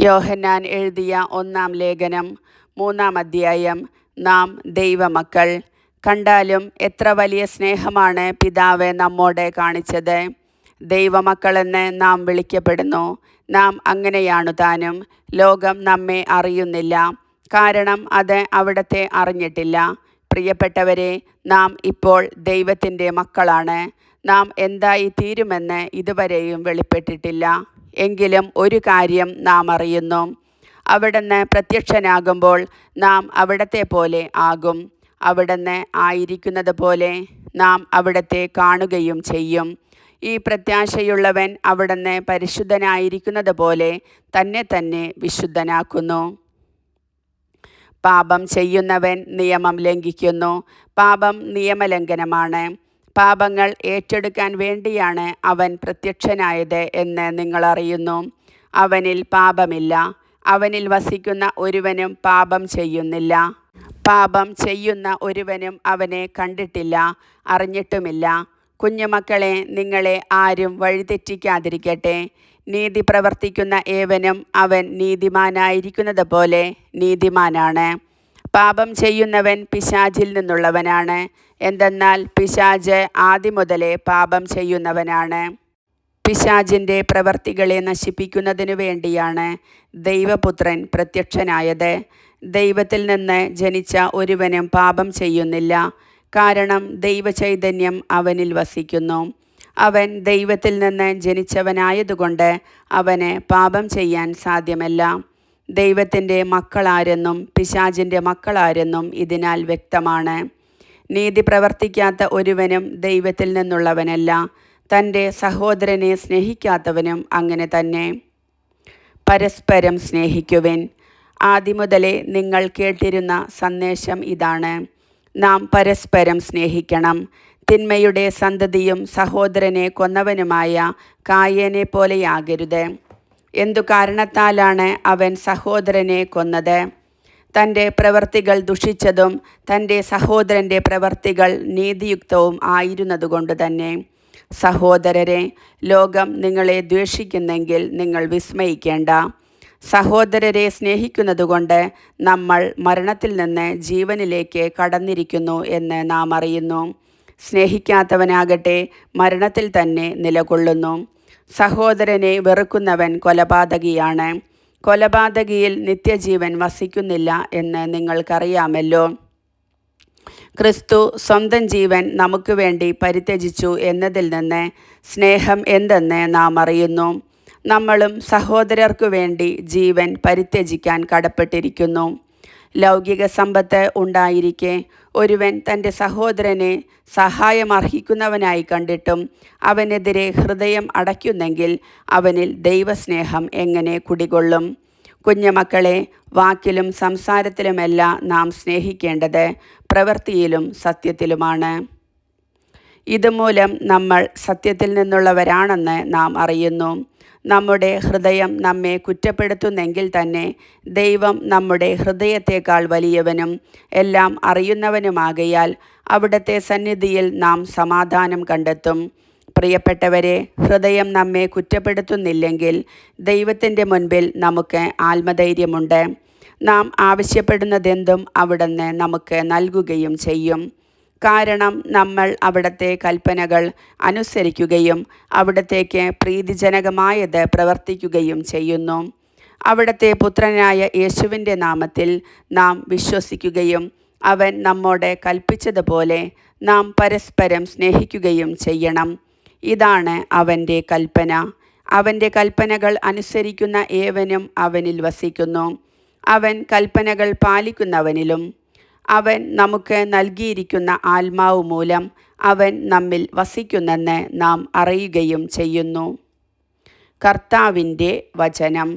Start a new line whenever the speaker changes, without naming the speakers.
യോഹന്നാൻ എഴുതിയ ഒന്നാം ലേഖനം 3-ാം അധ്യായം. നാം ദൈവമക്കൾ. കണ്ടാലും എത്ര വലിയ സ്നേഹമാണ് പിതാവ് നമ്മോട് കാണിച്ചത്. ദൈവമക്കളെന്ന് നാം വിളിക്കപ്പെടുന്നു. നാം അങ്ങനെയാണു താനും. ലോകം നമ്മെ അറിയുന്നില്ല, കാരണം അത് അവിടത്തെ അറിഞ്ഞിട്ടില്ല. പ്രിയപ്പെട്ടവരെ, നാം ഇപ്പോൾ ദൈവത്തിൻ്റെ മക്കളാണ്. നാം എന്തായി തീരുമെന്ന് ഇതുവരെയും വെളിപ്പെട്ടിട്ടില്ല. എങ്കിലും ഒരു കാര്യം നാം അറിയുന്നു: അവിടുന്ന് പ്രത്യക്ഷനാകുമ്പോൾ നാം അവിടത്തെ പോലെ ആകും. അവിടുന്ന് ആയിരിക്കുന്നത് പോലെ നാം അവിടത്തെ കാണുകയും ചെയ്യും. ഈ പ്രത്യാശയുള്ളവൻ അവിടുന്ന് പരിശുദ്ധനായിരിക്കുന്നത് പോലെ തന്നെ വിശുദ്ധനാക്കുന്നു. പാപം ചെയ്യുന്നവൻ നിയമം ലംഘിക്കുന്നു. പാപം നിയമലംഘനമാണ്. പാപങ്ങൾ ഏറ്റെടുക്കാൻ വേണ്ടിയാണ് അവൻ പ്രത്യക്ഷനായത് എന്ന് നിങ്ങൾ അറിയുന്നു. അവനിൽ പാപമില്ല. അവനിൽ വസിക്കുന്ന ഒരുവനും പാപം ചെയ്യുന്നില്ല. പാപം ചെയ്യുന്ന ഒരുവനും അവനെ കണ്ടിട്ടില്ല, അറിഞ്ഞിട്ടുമില്ല. കുഞ്ഞുമക്കളെ, നിങ്ങളെ ആരും വഴിതെറ്റിക്കാതിരിക്കട്ടെ. നീതി പ്രവർത്തിക്കുന്ന ഏവനും അവൻ നീതിമാനായിരിക്കുന്നത് പോലെ നീതിമാനാണ്. പാപം ചെയ്യുന്നവൻ പിശാചിൽ നിന്നുള്ളവനാണ്. എന്തെന്നാൽ പിശാച് ആദ്യം മുതലേ പാപം ചെയ്യുന്നവനാണ്. പിശാചിൻ്റെ പ്രവർത്തികളെ നശിപ്പിക്കുന്നതിനു വേണ്ടിയാണ് ദൈവപുത്രൻ പ്രത്യക്ഷനായത്. ദൈവത്തിൽ നിന്ന് ജനിച്ച ഒരുവനും പാപം ചെയ്യുന്നില്ല, കാരണം ദൈവചൈതന്യം അവനിൽ വസിക്കുന്നു. അവൻ ദൈവത്തിൽ നിന്ന് ജനിച്ചവനായതുകൊണ്ട് അവന് പാപം ചെയ്യാൻ സാധ്യമല്ല. ദൈവത്തിൻ്റെ മക്കളാരെന്നും പിശാചിൻ്റെ മക്കളാരെന്നും ഇതിനാൽ വ്യക്തമാണ്. നീതി പ്രവർത്തിക്കാത്ത ഒരുവനും ദൈവത്തിൽ നിന്നുള്ളവനല്ല. തൻ്റെ സഹോദരനെ സ്നേഹിക്കാത്തവനും അങ്ങനെ തന്നെ. പരസ്പരം സ്നേഹിക്കുവിൻ. ആദിമുതലേ നിങ്ങൾ കേട്ടിരുന്ന സന്ദേശം ഇതാണ്: നാം പരസ്പരം സ്നേഹിക്കണം. തിന്മയുടെ സന്തതിയും സഹോദരനെ കൊന്നവനുമായ കായേനെ പോലെയാകരുത്. എന്തു കാരണത്താലാണ് അവൻ സഹോദരനെ കൊന്നത്? തൻ്റെ പ്രവർത്തികൾ ദുഷിച്ചതും തൻ്റെ സഹോദരൻ്റെ പ്രവർത്തികൾ നീതിയുക്തവും ആയിരുന്നതുകൊണ്ട് തന്നെ. സഹോദരരെ, ലോകം നിങ്ങളെ ദ്വേഷിക്കുന്നെങ്കിൽ നിങ്ങൾ വിസ്മയിക്കേണ്ട. സഹോദരരെ സ്നേഹിക്കുന്നതുകൊണ്ട് നമ്മൾ മരണത്തിൽ നിന്ന് ജീവനിലേക്ക് കടന്നിരിക്കുന്നു എന്ന് നാം അറിയുന്നു. സ്നേഹിക്കാത്തവനാകട്ടെ മരണത്തിൽ തന്നെ നിലകൊള്ളുന്നു. സഹോദരനെ വെറുക്കുന്നവൻ കൊലപാതകിയാണ്. കൊലപാതകിയിൽ നിത്യജീവൻ വസിക്കുന്നില്ല എന്ന് നിങ്ങൾക്കറിയാമല്ലോ. ക്രിസ്തു സ്വന്തം ജീവൻ നമുക്ക് വേണ്ടി പരിത്യജിച്ചു എന്നതിൽ നിന്ന് സ്നേഹം എന്തെന്ന് നാം അറിയുന്നു. നമ്മളും സഹോദരർക്കു വേണ്ടി ജീവൻ പരിത്യജിക്കാൻ കടപ്പെട്ടിരിക്കുന്നു. ലൗകിക സമ്പത്ത് ഉണ്ടായിരിക്കെ ഒരുവൻ തൻ്റെ സഹോദരനെ സഹായമർഹിക്കുന്നവനായി കണ്ടിട്ടും അവനെതിരെ ഹൃദയം അടയ്ക്കുന്നെങ്കിൽ അവനിൽ ദൈവസ്നേഹം എങ്ങനെ കുടികൊള്ളും? കുഞ്ഞുമക്കളെ, വാക്കിലും സംസാരത്തിലുമല്ല നാം സ്നേഹിക്കേണ്ടത്, പ്രവൃത്തിയിലും സത്യത്തിലുമാണ്. ഇതുമൂലം നമ്മൾ സത്യത്തിൽ നിന്നുള്ളവരാണെന്ന് നാം അറിയുന്നു. നമ്മുടെ ഹൃദയം നമ്മെ കുറ്റപ്പെടുത്തുന്നെങ്കിൽ തന്നെ ദൈവം നമ്മുടെ ഹൃദയത്തേക്കാൾ വലിയവനും എല്ലാം അറിയുന്നവനുമാകയാൽ അവിടുത്തെ സന്നിധിയിൽ നാം സമാധാനം കണ്ടെത്തും. പ്രിയപ്പെട്ടവരെ, ഹൃദയം നമ്മെ കുറ്റപ്പെടുത്തുന്നില്ലെങ്കിൽ ദൈവത്തിൻ്റെ മുൻപിൽ നമുക്ക് ആത്മധൈര്യമുണ്ട്. നാം ആവശ്യപ്പെടുന്നതെന്തും അവിടുന്ന് നമുക്ക് നൽകുകയും ചെയ്യും. കാരണം നമ്മൾ അവിടുത്തെ കൽപ്പനകൾ അനുസരിക്കുകയും അവിടത്തേക്ക് പ്രീതിജനകമായത് പ്രവർത്തിക്കുകയും ചെയ്യുന്നു. അവിടുത്തെ പുത്രനായ യേശുവിൻ്റെ നാമത്തിൽ നാം വിശ്വസിക്കുകയും അവൻ നമ്മോട് കൽപ്പിച്ചതുപോലെ നാം പരസ്പരം സ്നേഹിക്കുകയും ചെയ്യണം. ഇതാണ് അവൻ്റെ കൽപ്പന. അവൻ്റെ കൽപ്പനകൾ അനുസരിക്കുന്ന ഏവനും അവനിൽ വസിക്കുന്നു. അവൻ കൽപ്പനകൾ പാലിക്കുന്നവനിലും. അവൻ നമുക്ക് നൽകിയിരിക്കുന്ന ആത്മാവ് മൂലം അവൻ നമ്മിൽ വസിക്കുന്നെന്ന് നാം അറിയുകയും ചെയ്യുന്നു. കർത്താവിൻ്റെ വചനം.